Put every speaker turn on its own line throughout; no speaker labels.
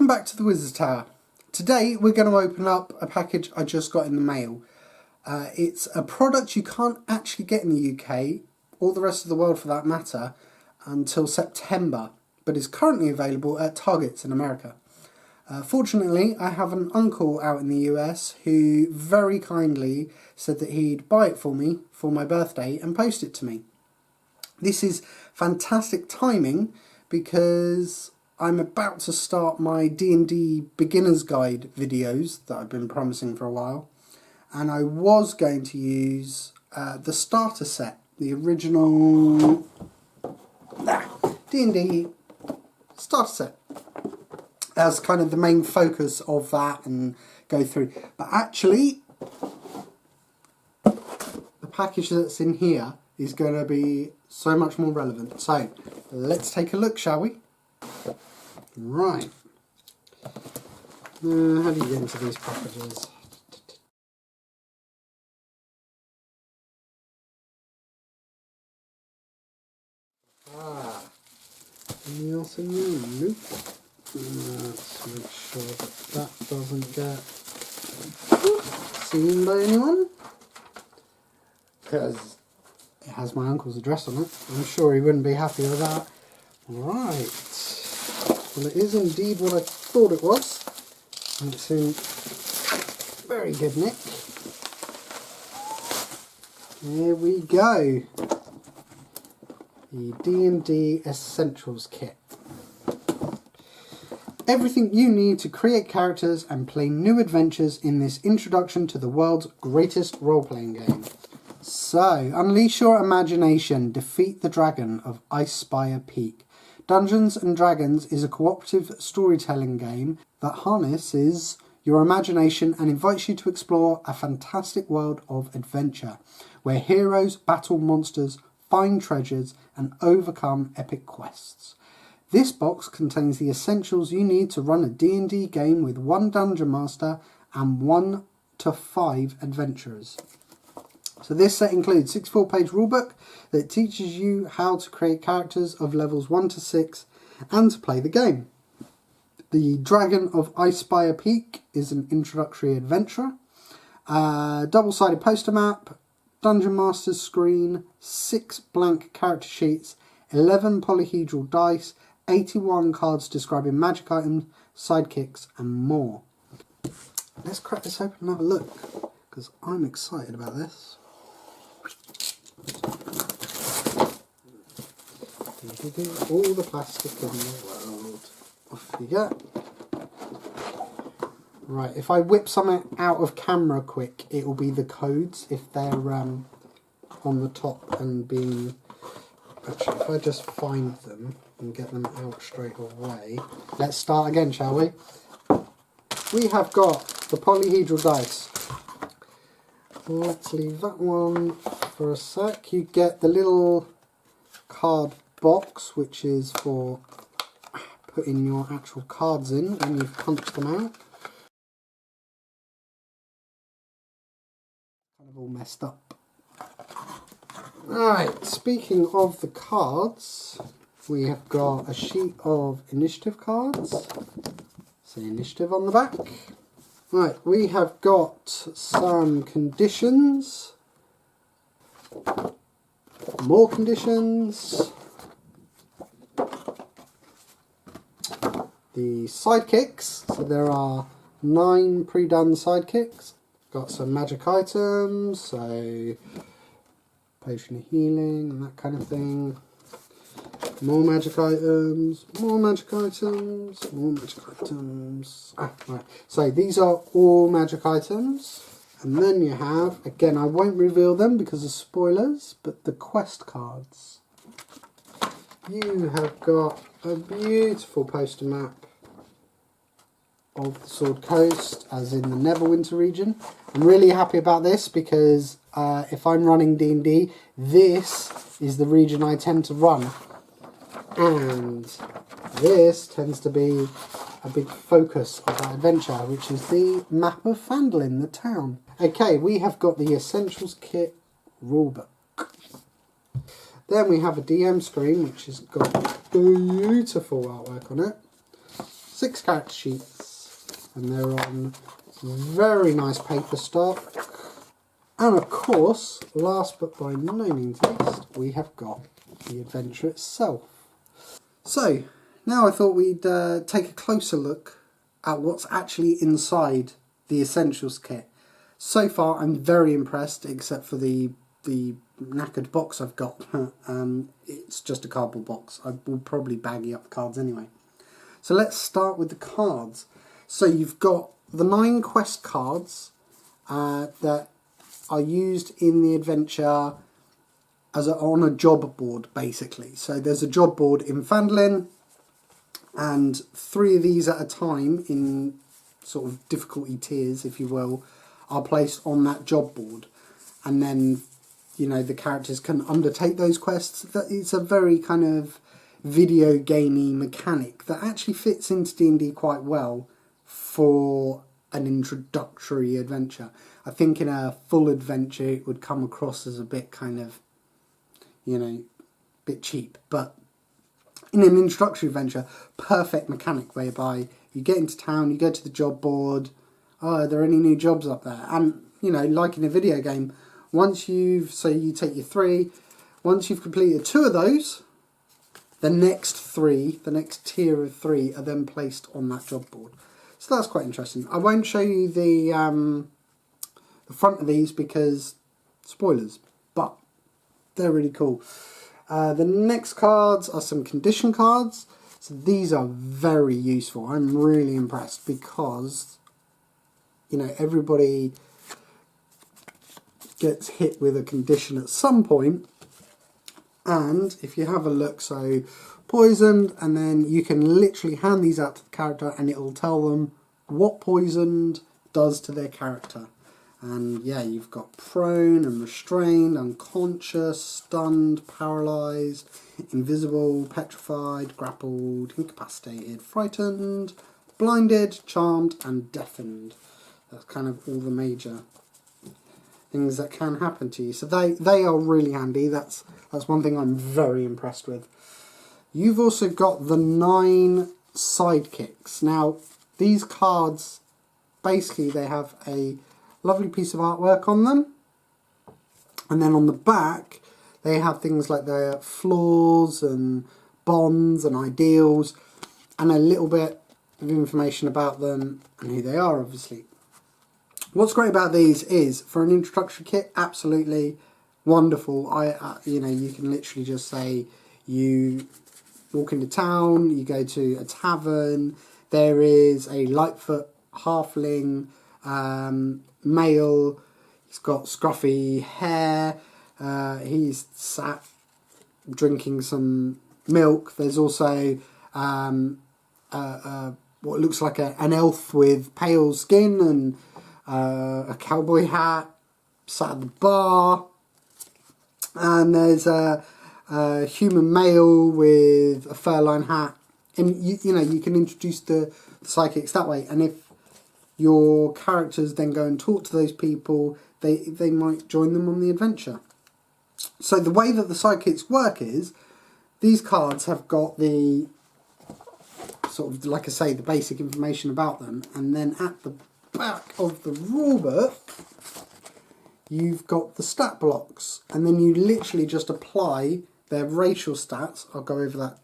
Welcome back to the Wizard's Tower. Today we're going to open up a package I just got in the mail. It's a product you can't actually get in the UK, or the rest of the world for that matter, until September, but is currently available at Targets in America. Fortunately, I have an uncle out in the US who very kindly said that he'd buy it for me for my birthday and post it to me. This is fantastic timing because I'm about to start my D&D Beginner's Guide videos that I've been promising for a while, and I was going to use the starter set, the original D&D starter set, as kind of the main focus of that and go through. But actually, the package that's in here is going to be so much more relevant. So let's take a look, shall we? Right. How do you get into these packages? Anything else in there? Nope. Let's make sure that that doesn't get seen by anyone, because it has my uncle's address on it. I'm sure he wouldn't be happy with that. Right. Well, it is indeed what I thought it was, and it's in very good nick. Here we go. The D&D Essentials Kit. Everything you need to create characters and play new adventures in this introduction to the world's greatest role-playing game. So, unleash your imagination, defeat the dragon of Icespire Peak. Dungeons & Dragons is a cooperative storytelling game that harnesses your imagination and invites you to explore a fantastic world of adventure, where heroes battle monsters, find treasures, and overcome epic quests. This box contains the essentials you need to run a D&D game with one Dungeon Master and 1 to 5 adventurers. So this set includes a 64-page rulebook that teaches you how to create characters of levels 1 to 6 and to play the game. The Dragon of Icespire Peak is an introductory adventure. Double-sided poster map, Dungeon Master's screen, 6 blank character sheets, 11 polyhedral dice, 81 cards describing magic items, sidekicks, and more. Let's crack this open and have a look, because I'm excited about this. All the plastic in the world. Off you go. Right, if I whip something out of camera quick, it will be the codes if they're on the top and being... Actually, if I just find them and get them out straight away. Let's start again, shall we? We have got the polyhedral dice. Let's leave that one for a sec. You get the little card box, which is for putting your actual cards in when you've punched them out. Kind of all messed up. Right, speaking of the cards, we have got a sheet of initiative cards. Say initiative on the back. Right, we have got some conditions, more conditions, the sidekicks, so there are 9 pre-done sidekicks. Got some magic items, so potion of healing and that kind of thing. More magic items, more magic items, more magic items. Right. So these are all magic items. And then you have, again, I won't reveal them because of spoilers, but the quest cards. You have got a beautiful poster map of the Sword Coast, as in the Neverwinter region. I'm really happy about this because if I'm running D&D, this is the region I tend to run. And this tends to be a big focus of our adventure, which is the map of Phandalin, the town. Okay, we have got the Essentials Kit rulebook. Then we have a DM screen, which has got beautiful artwork on it. 6 character sheets, and they're on very nice paper stock. And of course, last but by no means least, we have got the adventure itself. So, now I thought we'd take a closer look at what's actually inside the Essentials Kit. So far, I'm very impressed, except for the knackered box I've got. It's just a cardboard box. I will probably baggy up the cards anyway. So let's start with the cards. So you've got the 9 quest cards that are used in the adventure on a job board, basically. So there's a job board in Phandalin, and 3 of these at a time in sort of difficulty tiers, if you will, are placed on that job board. And then, you know, the characters can undertake those quests. It's a very kind of video gamey mechanic that actually fits into D&D quite well for an introductory adventure. I think in a full adventure it would come across as a bit kind of, you know, bit cheap. But in an introductory adventure, perfect mechanic whereby you get into town, you go to the job board, oh, are there any new jobs up there? And, you know, like in a video game, once you take your 3, once you've completed 2 of those, the next tier of 3 are then placed on that job board. So that's quite interesting. I won't show you the front of these because spoilers, but they're really cool. The next cards are some condition cards. So these are very useful. I'm really impressed because, you know, everybody gets hit with a condition at some point. And if you have a look, so poisoned, and then you can literally hand these out to the character and it'll tell them what poisoned does to their character. And yeah, you've got prone and restrained, unconscious, stunned, paralysed, invisible, petrified, grappled, incapacitated, frightened, blinded, charmed and deafened. That's kind of all the major things that can happen to you. So they are really handy. That's one thing I'm very impressed with. You've also got the 9 sidekicks. Now, these cards, basically they have a lovely piece of artwork on them, and then on the back they have things like their flaws and bonds and ideals and a little bit of information about them and who they are, obviously. What's great about these is, for an introductory kit, absolutely wonderful. You know, you can literally just say you walk into town, you go to a tavern, there is a Lightfoot halfling male, he's got scruffy hair, he's sat drinking some milk. There's also what looks like an elf with pale skin and a cowboy hat, sat at the bar. And there's a human male with a fur-lined hat. And you know, you can introduce the psychics that way. And if your characters then go and talk to those people, they might join them on the adventure. So the way that the sidekicks work is, these cards have got the sort of, like I say, the basic information about them, and then at the back of the rulebook you've got the stat blocks, and then you literally just apply their racial stats, I'll go over that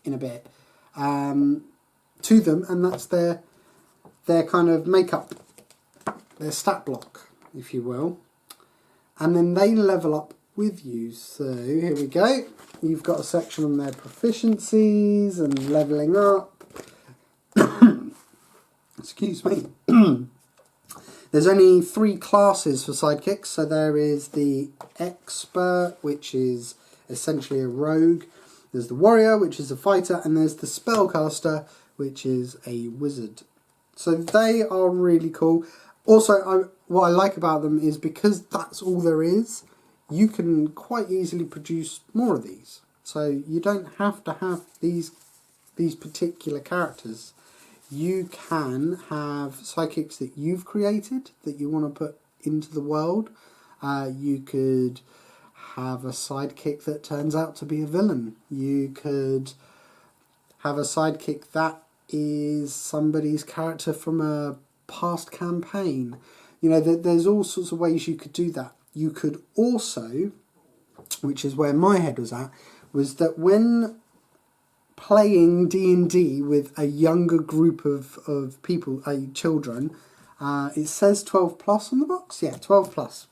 in a bit, to them, and that's their kind of makeup, their stat block, if you will. And then they level up with you. So here we go. You've got a section on their proficiencies and leveling up. Excuse me. There's only 3 classes for sidekicks. So there is the expert, which is essentially a rogue. There's the warrior, which is a fighter, and there's the spellcaster, which is a wizard. So they are really cool. Also, what I like about them is, because that's all there is, you can quite easily produce more of these. So you don't have to have these particular characters. You can have sidekicks that you've created that you want to put into the world. You could have a sidekick that turns out to be a villain. You could have a sidekick that is somebody's character from a past campaign. You know, there's all sorts of ways you could do that. You could also, which is where my head was at, was that when playing D&D with a younger group of people, children, it says 12 plus on the box. Yeah, 12 plus.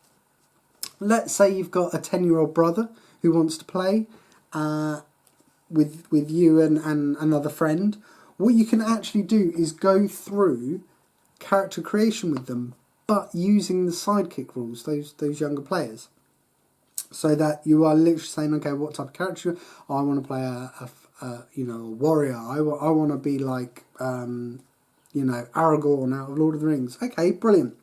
Let's say you've got a 10-year-old brother who wants to play with you and another friend. What you can actually do is go through character creation with them, but using the sidekick rules, those younger players. So that you are literally saying, okay, what type of character? I want to play a warrior. I want to be like, Aragorn out of Lord of the Rings. Okay, brilliant.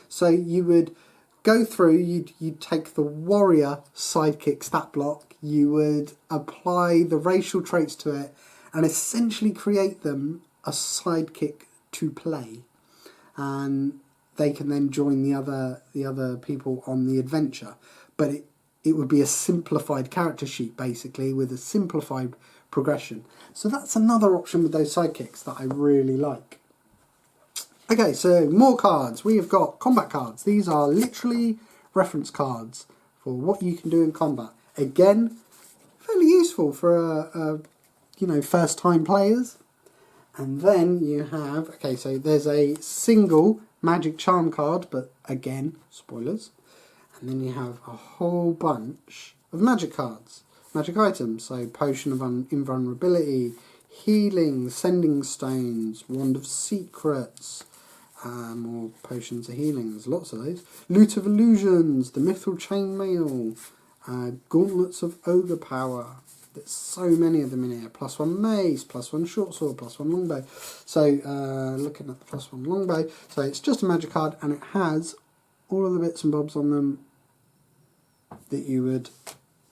So you would go through, you'd take the warrior sidekick stat block, you would apply the racial traits to it, and essentially create them a sidekick to play. And they can then join the other people on the adventure. But it would be a simplified character sheet, basically, with a simplified progression. So that's another option with those sidekicks that I really like. Okay, so more cards. We have got combat cards. These are literally reference cards for what you can do in combat. Again, fairly useful for first-time players. And then you have, okay, so there's a single magic charm card, but again, spoilers. And then you have a whole bunch of magic cards, magic items. So potion of invulnerability, healing, sending stones, wand of secrets, more potions of healing. There's lots of those. Loot of illusions, the mithril chainmail, gauntlets of ogre power. There's so many of them in here. +1 mace, +1 short sword, +1 longbow. So looking at the +1 longbow, so it's just a magic card, and it has all of the bits and bobs on them that you would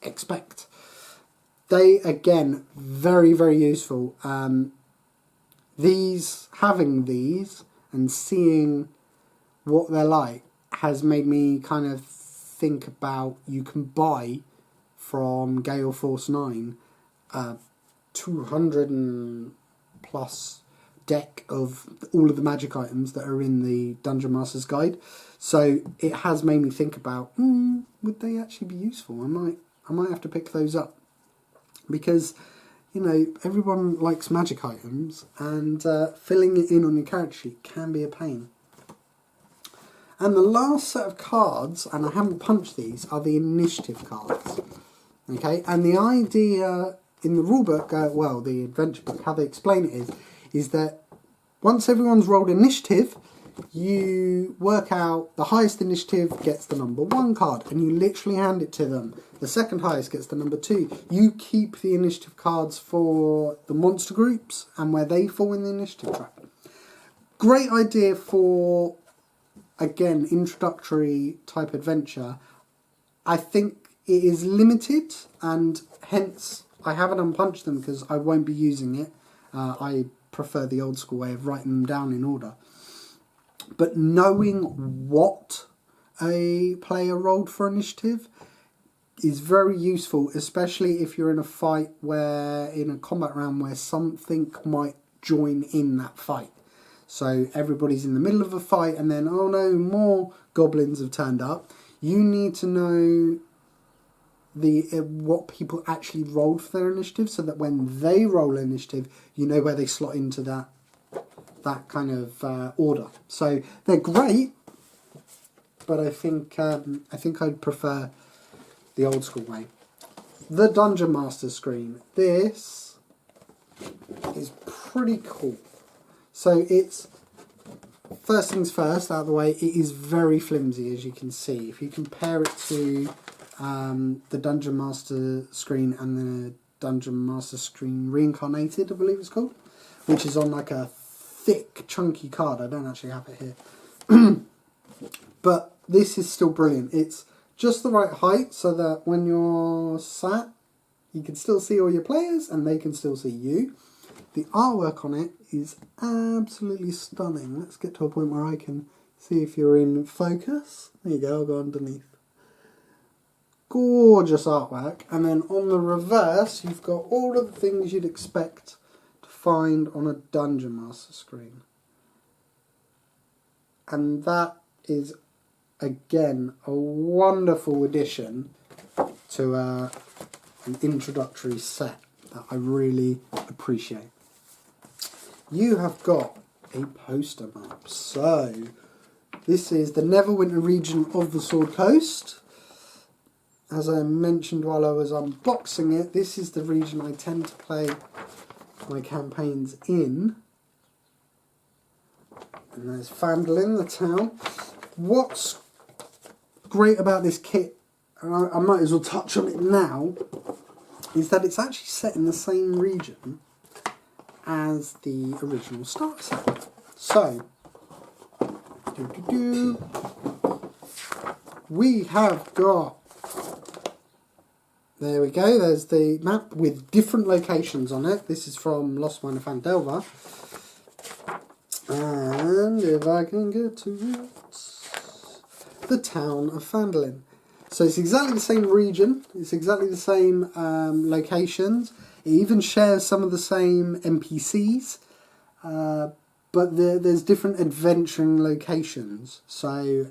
expect. They, again, very, very useful. Having these and seeing what they're like has made me kind of think about, you can buy from Gale Force 9 200 and plus deck of all of the magic items that are in the Dungeon Master's Guide. So it has made me think about, would they actually be useful? I might have to pick those up, because everyone likes magic items, and filling it in on your character sheet can be a pain. And the last set of cards, and I haven't punched these, are the initiative cards. Okay, and the idea in the rulebook, the adventure book, how they explain it is that once everyone's rolled initiative, you work out the highest initiative gets the number 1 card, and you literally hand it to them. The second highest gets the number 2. You keep the initiative cards for the monster groups and where they fall in the initiative track. Great idea for, again, introductory type adventure. I think it is limited, and hence I haven't unpunched them because I won't be using it. I prefer the old school way of writing them down in order. But knowing what a player rolled for initiative is very useful, especially if you're in a fight in a combat round where something might join in that fight. So everybody's in the middle of a fight, and then, oh no, more goblins have turned up. You need to know what people actually rolled for their initiative, so that when they roll initiative, you know where they slot into that kind of order. So they're great, but I think I'd prefer the old school way. The Dungeon Master screen. This is pretty cool. So it's, first things first, out of the way, it is very flimsy, as you can see. If you compare it to the Dungeon Master screen and the Dungeon Master screen Reincarnated, I believe it's called, which is on like a thick, chunky card. I don't actually have it here. But this is still brilliant. It's just the right height so that when you're sat, you can still see all your players and they can still see you. The artwork on it is absolutely stunning. Let's get to a point where I can see if you're in focus. There you go, I'll go underneath. Gorgeous artwork. And then on the reverse, you've got all of the things you'd expect to find on a Dungeon Master screen. And that is, again, a wonderful addition to an introductory set that I really appreciate. You have got a poster map. So, this is the Neverwinter region of the Sword Coast. As I mentioned while I was unboxing it, this is the region I tend to play my campaigns in. And there's Phandalin, the town. What's great about this kit, and I might as well touch on it now, is that it's actually set in the same region as the original starter set. So, we have got, there we go, there's the map with different locations on it. This is from Lost Mine of Phandelver. And if I can get to it, the town of Phandalin. So it's exactly the same region, it's exactly the same locations. It even shares some of the same NPCs, but there's different adventuring locations. So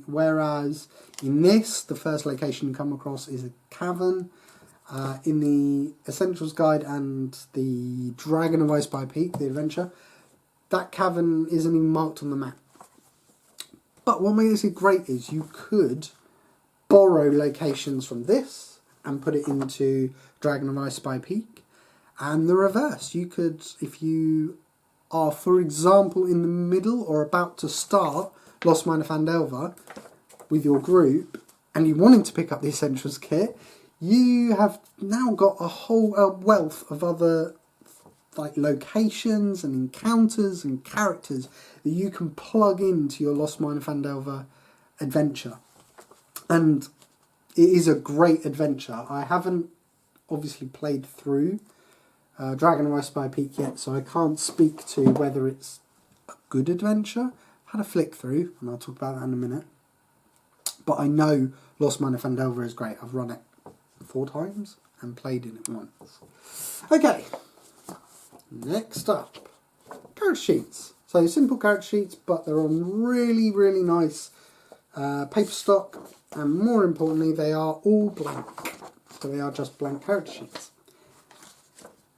whereas in this, the first location you come across is a cavern. In the Essentials Guide and the Dragon of Ice by Peak, the adventure, that cavern isn't even marked on the map. But what makes it great is you could borrow locations from this and put it into Dragon of Ice by Peak. And the reverse. You could, if you are, for example, in the middle or about to start Lost Mine of Phandelver with your group, and you wanted to pick up the Essentials Kit, you have now got a whole wealth of other like locations and encounters and characters that you can plug into your Lost Mine of Phandelver adventure. And it is a great adventure. I haven't obviously played through Dragon of Ice by Peak yet, so I can't speak to whether it's a good adventure. I've had a flick through, and I'll talk about that in a minute. But I know Lost Mine of Phandelver is great. I've run it 4 times and played in it once. Okay, next up, character sheets. So simple character sheets, but they're on really, really nice paper stock, and more importantly, they are all blank. So they are just blank character sheets.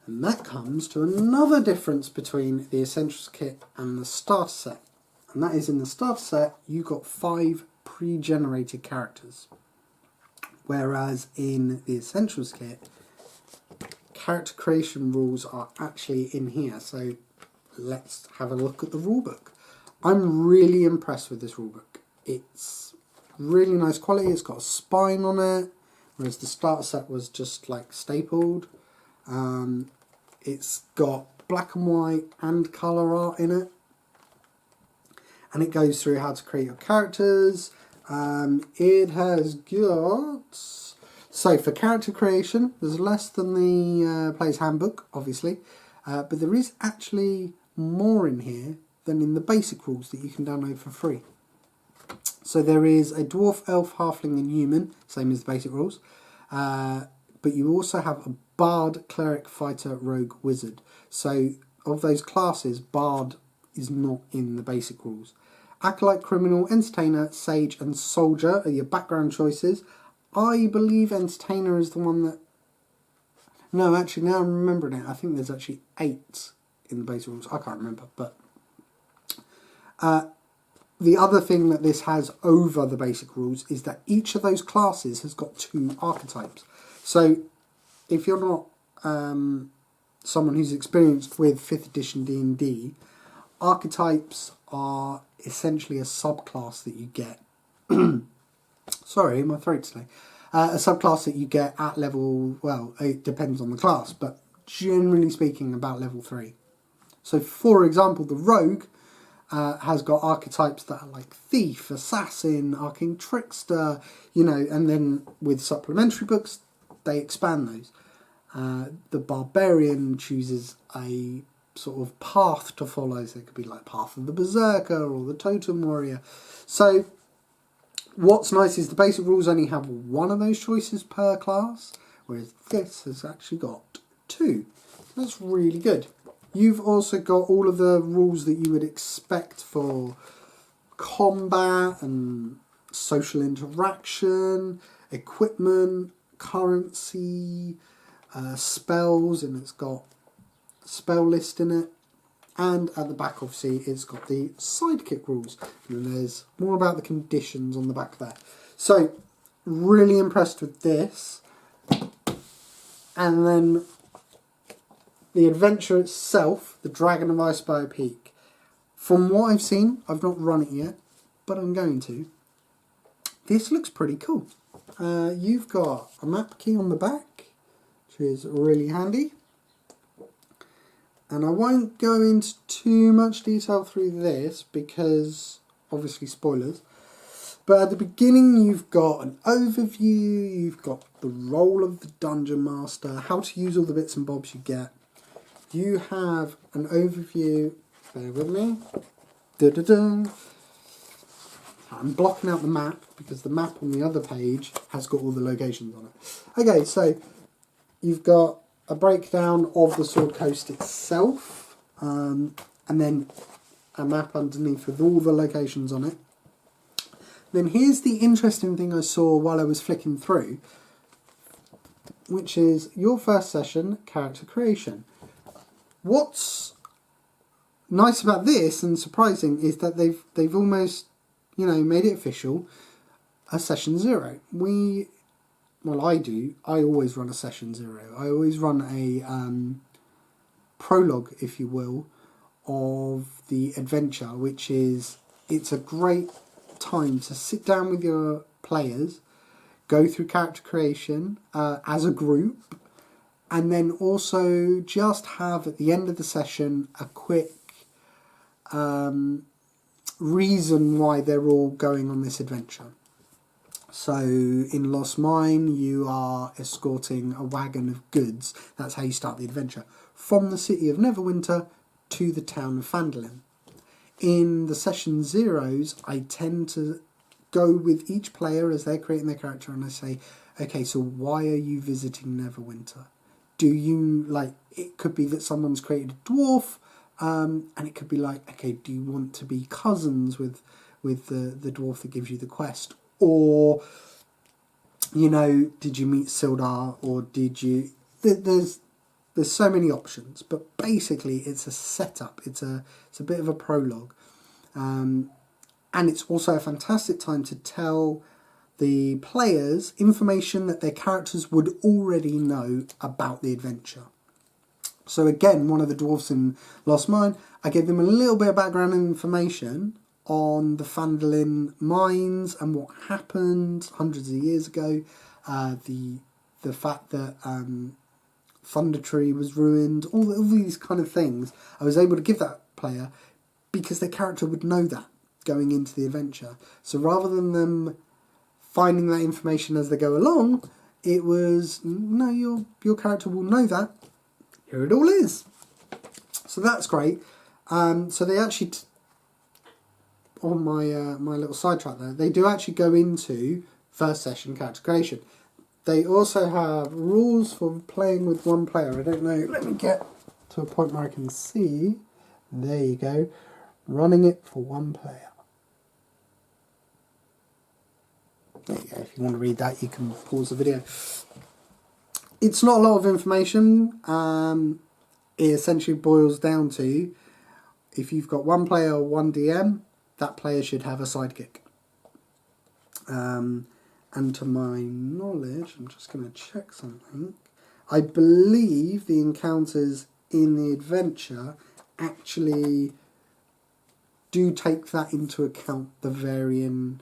And that comes to another difference between the Essentials Kit and the starter set. And that is, in the starter set, you got 5 pre-generated characters. Whereas in the Essentials Kit, character creation rules are actually in here. So let's have a look at the rulebook. I'm really impressed with this rulebook. It's really nice quality. It's got a spine on it, whereas the starter set was just like stapled. It's got black and white and colour art in it. And it goes through how to create your characters. It has got... So for character creation, there's less than the Player's Handbook, obviously. But there is actually more in here than in the basic rules that you can download for free. So there is a Dwarf, Elf, Halfling and Human, same as the basic rules. But you also have a Bard, Cleric, Fighter, Rogue, Wizard. So of those classes, Bard is not in the basic rules. Acolyte, Criminal, Entertainer, Sage and Soldier are your background choices. I believe Entertainer is the one that... No, actually, now I'm remembering it. I think there's actually 8 in the basic rules. I can't remember, but... the other thing that this has over the basic rules is that each of those classes has got 2 archetypes. So, if you're not someone who's experienced with 5th edition D&D, archetypes are essentially a subclass that you get. Sorry, my throat today. A subclass that you get at level, well, it depends on the class, but generally speaking about level 3. So for example, the Rogue has got archetypes that are like Thief, Assassin, Arcane Trickster, you know, and then with supplementary books, they expand those. The Barbarian chooses a sort of path to follow, so it could be like Path of the Berserker or the Totem Warrior. So what's nice is the basic rules only have 1 of those choices per class, whereas this has actually got 2. That's really good. You've also got all of the rules that you would expect for combat and social interaction, equipment, currency, spells, and it's got a spell list in it. And at the back, obviously, it's got the sidekick rules. And then there's more about the conditions on the back there. So, really impressed with this. And then the adventure itself, the Dragon of Icebow Peak. From what I've seen, I've not run it yet, but I'm going to. This looks pretty cool. You've got a map key on the back, which is really handy. And I won't go into too much detail through this because, obviously, spoilers. But at the beginning, you've got an overview, you've got the role of the Dungeon Master, how to use all the bits and bobs you get. You have an overview, bear with me. Da-da-da. I'm blocking out the map because the map on the other page has got all the locations on it. Okay, so you've got a breakdown of the Sword Coast itself, and then a map underneath with all the locations on it. Then here's the interesting thing I saw while I was flicking through, which is your first session, character creation. What's nice about this and surprising is that they've almost, you know, made it official, a session 0. I always run a session 0. I always run a prologue, if you will, of the adventure, which is, it's a great time to sit down with your players, go through character creation as a group, and then also just have at the end of the session a quick reason why they're all going on this adventure. So in Lost Mine, you are escorting a wagon of goods. That's how you start the adventure. From the city of Neverwinter to the town of Phandalin. In the session 0s, I tend to go with each player as they're creating their character and I say, okay, so why are you visiting Neverwinter? Do you, like, it could be that someone's created a dwarf, and it could be like, okay, do you want to be cousins with the dwarf that gives you the quest? Or, you know, did you meet Sildar, or did you... There's so many options, but basically it's a setup. It's a bit of a prologue. And it's also a fantastic time to tell the players information that their characters would already know about the adventure. So again, one of the dwarfs in Lost Mine, I gave them a little bit of background information on the Phandalin mines and what happened hundreds of years ago. The fact that Thunder Tree was ruined, all these kind of things. I was able to give that player because their character would know that going into the adventure. So rather than them finding that information as they go along, it was, no, your character will know that. Here it all is. So that's great. So they actually, on my little sidetrack there, they do actually go into first session character creation. They also have rules for playing with one player. I don't know, let me get to a point where I can see. There you go. Running it for one player. There you go. If you want to read that, you can pause the video. It's not a lot of information. It essentially boils down to, if you've got one player or one DM, that player should have a sidekick. And to my knowledge, I'm just going to check something. I believe the encounters in the adventure actually do take that into account, the varying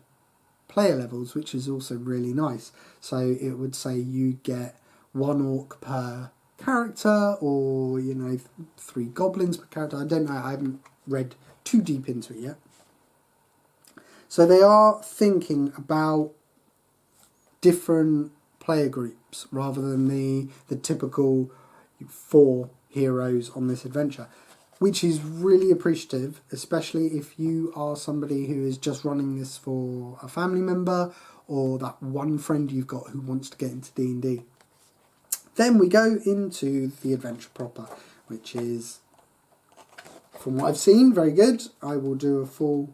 player levels, which is also really nice. So it would say you get 1 orc per character, or, you know, 3 goblins per character. I don't know, I haven't read too deep into it yet. So they are thinking about different player groups rather than the typical 4 heroes on this adventure, which is really appreciative, especially if you are somebody who is just running this for a family member or that one friend you've got who wants to get into D&D. Then we go into the adventure proper, which is From what I've seen, very good. I will do a full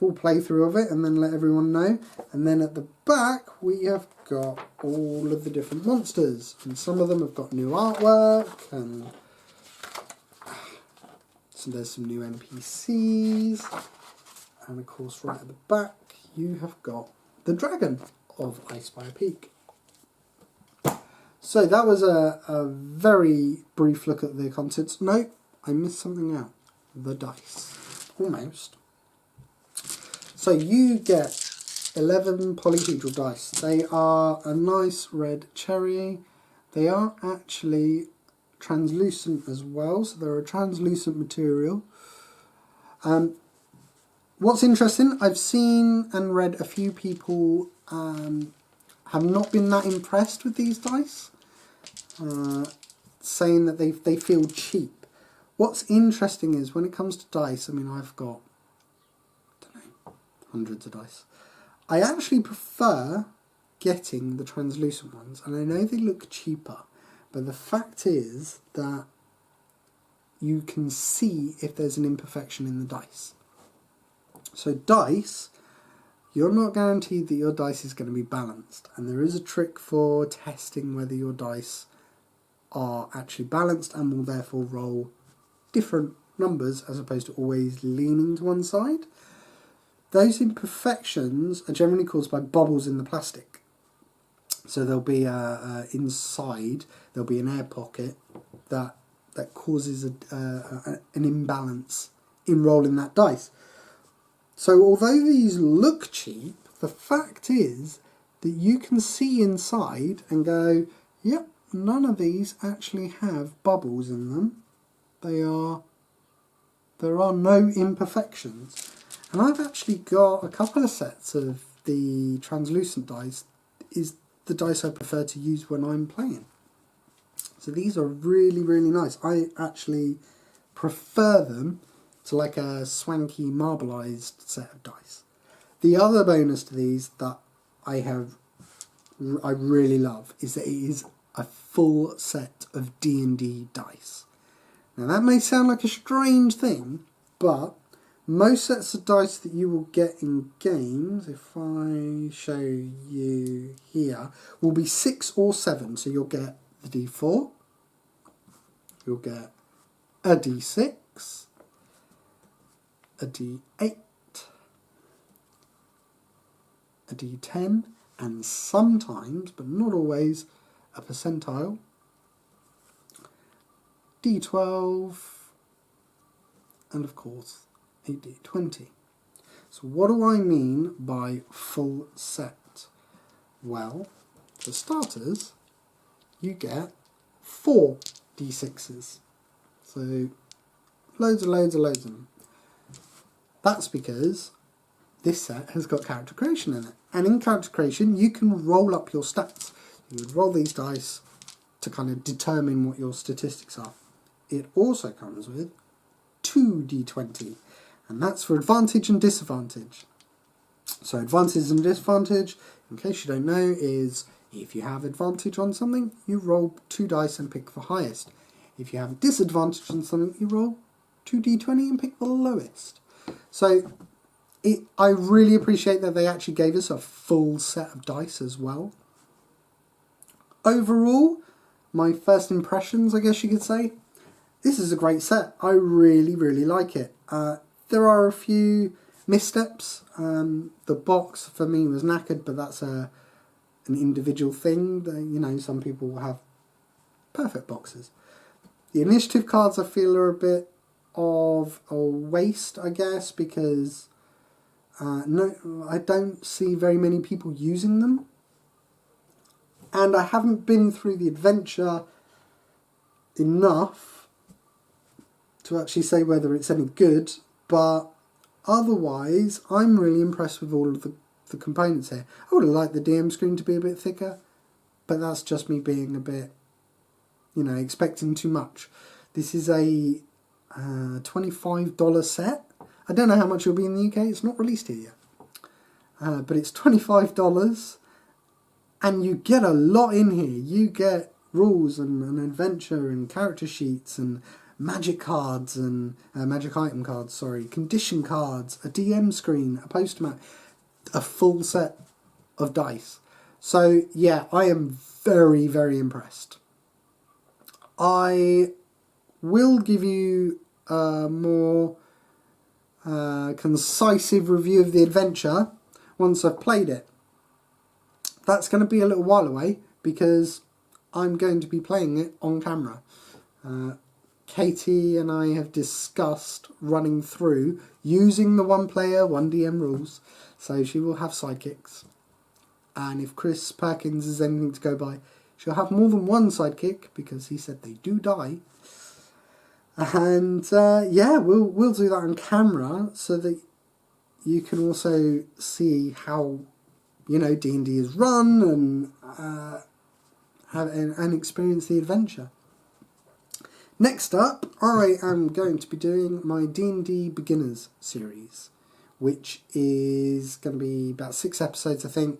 playthrough of it and then let everyone know. And then at the back we have got all of the different monsters, and some of them have got new artwork, and so there's some new NPCs, and of course right at the back you have got the dragon of Icespire Peak. So that was a very brief look at the contents. No, I missed something out. The dice. Almost. So you get 11 polyhedral dice. They are a nice red cherry. They are actually translucent as well, so they're a translucent material. What's interesting, I've seen and read a few people have not been that impressed with these dice, saying that they feel cheap. What's interesting is when it comes to dice, I mean, I've got, I don't know, hundreds of dice. I actually prefer getting the translucent ones, and I know they look cheaper, but the fact is that you can see if there's an imperfection in the dice. So dice, you're not guaranteed that your dice is going to be balanced, and there is a trick for testing whether your dice are actually balanced and will therefore roll different numbers as opposed to always leaning to one side. Those imperfections are generally caused by bubbles in the plastic. So there'll be inside, there'll be an air pocket that causes an imbalance in rolling that dice. So although these look cheap, the fact is that you can see inside and go, yep, none of these actually have bubbles in them. There are no imperfections. And I've actually got a couple of sets of the translucent dice. Is the dice I prefer to use when I'm playing. So these are really, really nice. I actually prefer them to like a swanky marbleized set of dice. The other bonus to these that I really love is that it is a full set of D&D dice. Now that may sound like a strange thing, but most sets of dice that you will get in games, if I show you here, will be 6 or 7. So you'll get the D4, you'll get a D6, a D8, a D10, and sometimes, but not always, a percentile, D12, and of course a D20. So what do I mean by full set? Well, for starters, you get 4 D6s. So loads of them. That's because this set has got character creation in it. And in character creation, you can roll up your stats. You would roll these dice to kind of determine what your statistics are. It also comes with 2 D20. And that's for advantage and disadvantage. So advantage and disadvantage, in case you don't know, is if you have advantage on something, you roll 2 dice and pick the highest. If you have disadvantage on something, you roll 2 D20 and pick the lowest. So I really appreciate that they actually gave us a full set of dice as well. Overall, my first impressions, I guess you could say, this is a great set. I really, really like it. There are a few missteps. The box for me was knackered, but that's an individual thing. You know, some people will have perfect boxes. The initiative cards I feel are a bit of a waste, I guess, because no, I don't see very many people using them. And I haven't been through the adventure enough to actually say whether it's any good, but otherwise I'm really impressed with all of the components here. I would have liked the DM screen to be a bit thicker, but that's just me being a bit, you know, expecting too much. This is a $25 set. I don't know how much it'll be in the UK, it's not released here yet. But it's $25 and you get a lot in here. You get rules and an adventure and character sheets and magic cards and magic item cards, sorry, condition cards, a DM screen, a poster map, a full set of dice. So yeah, I am very, very impressed. I will give you a more concisive review of the adventure once I've played it. That's going to be a little while away because I'm going to be playing it on camera. Katie and I have discussed running through using the 1 player, 1 DM rules, so she will have sidekicks. And if Chris Perkins is anything to go by, she'll have more than 1 sidekick because he said they do die. And yeah, we'll do that on camera so that you can also see how, you know, D&D is run and experience the adventure. Next up, I am going to be doing my D&D Beginners series, which is going to be about 6 episodes, I think,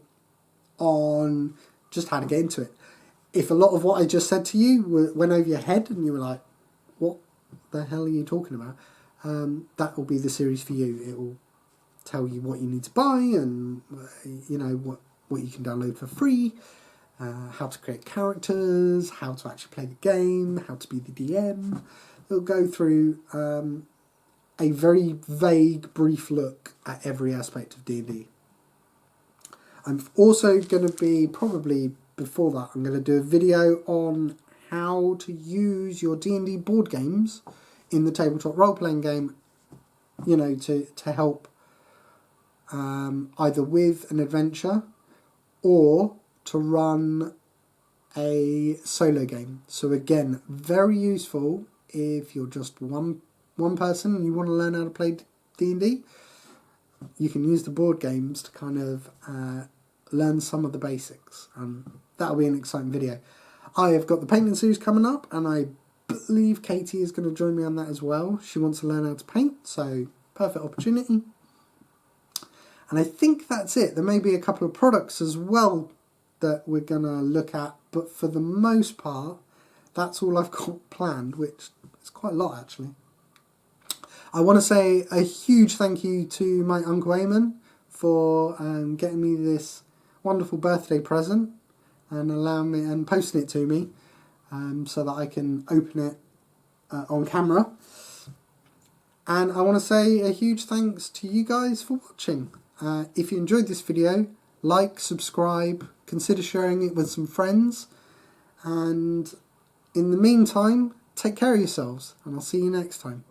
on just how to get into it. If a lot of what I just said to you went over your head and you were like, what the hell are you talking about? That will be the series for you. It will tell you what you need to buy and, you know, what you can download for free. How to create characters, how to actually play the game, how to be the DM. It'll go through a very vague, brief look at every aspect of D&D. I'm also going to be, probably before that, I'm going to do a video on how to use your D&D board games in the tabletop role-playing game, you know, to help either with an adventure or to run a solo game. So again, very useful if you're just one person and you want to learn how to play D&D. You can use the board games to kind of learn some of the basics. That'll be an exciting video. I have got the painting series coming up, and I believe Katie is going to join me on that as well. She wants to learn how to paint, so perfect opportunity. And I think that's it. There may be a couple of products as well that we're going to look at, but for the most part, that's all I've got planned, which is quite a lot actually. I want to say a huge thank you to my Uncle Eamon for getting me this wonderful birthday present and allowing me and posting it to me so that I can open it on camera. And I want to say a huge thanks to you guys for watching. If you enjoyed this video, like, subscribe, consider sharing it with some friends, and in the meantime, take care of yourselves, and I'll see you next time.